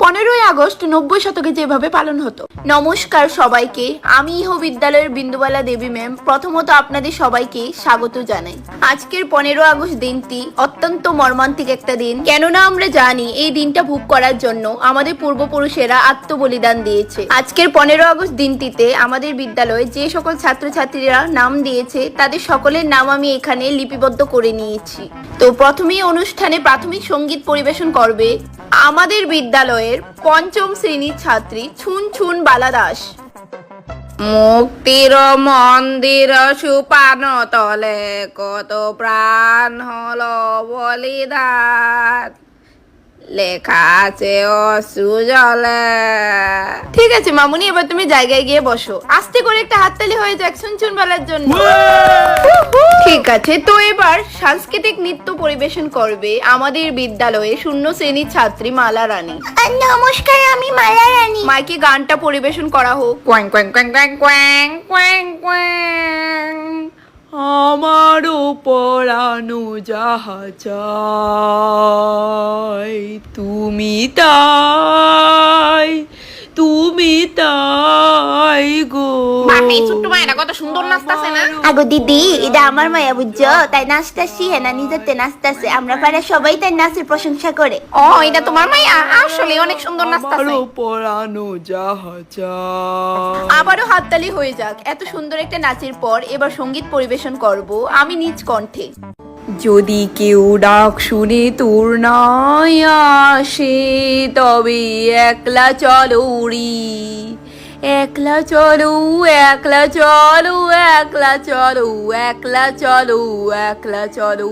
15ই August 90 শতকে যেভাবে পালন হতো। নমস্কার সবাইকে, আমি ইহ বিদ্যালয়ের বিন্দুবালা দেবী ম্যাম প্রথমত আপনাদের সবাইকে স্বাগত জানাই। আজকের 15 আগস্ট দিনটি অত্যন্ত মর্মান্তিক একটা দিন, কেননা আমরা জানি এই দিনটা ভোগ করার জন্য আমাদের পূর্বপুরুষেরা আত্মবলিদান দিয়েছে। আজকের 15 আগস্ট দিনটিতে আমাদের বিদ্যালয়ে যে সকল ছাত্রছাত্রীরা নাম দিয়েছে তাদের সকলের নাম আমি এখানে লিপিবদ্ধ করে নিয়েছি। তো প্রথমেই অনুষ্ঠানে প্রাথমিক সঙ্গীত পরিবেশন করবে আমাদের বিদ্যালয়ের পঞ্চম শ্রেণীর ছাত্রী ছুন ছুন বালা দাস। মুক্তির মন্দির সুপান তলে কত প্রাণ হলো বলিদান, লেখা আছে অসুজলে। ঠিক আছে মামুনি, এবার তুমি জায়গায় গিয়ে বসো। আস্তে করে একটা হাততালি হয়ে যাক ছুন ছুন বালার জন্য। ঠিক আছে, তো এবার সাংস্কৃতিক নৃত্য পরিবেশন করবে আমাদের বিদ্যালয়ে 0 শ্রেণীর ছাত্রী মালা রানী। নমস্কার, আমি মালা রানী। মাইকে গানটা পরিবেশন করা হোক। কোয়াং কোয়াং কোয়াং কোয়াং কোয়াং কোয়াং কোয়াং। আমারও পরানো যাহা চাই, তুমি তাই, তুমি তাই গো। বাপরে ছোট্ট মায়েরা কত সুন্দর নাচতাছে না। আগো দিদি, এটা আমার মায়া বুঝছো, তাই নাচতাছি। হ্যাঁ না, নিজেতে নাচতাছে। আমরা পাড়ার সবাই তাই নাচের প্রশংসা করে। ও, এটা তোমার মাইয়া? আসলে অনেক সুন্দর নাচতাছে। পরানো যাহা চাই। আবারও হাততালি হয়ে যাক। এত সুন্দর একটা নাচের পর এবার সঙ্গীত পরিবেশন করব আমি নিজ কণ্ঠে। যদি কেউ ডাক শুনে তোর নাই আসে, তবে একলা চলো উড়ি, একলা চলো, একলা চলো, একলা চলো, একলা চলো, একলা চলো।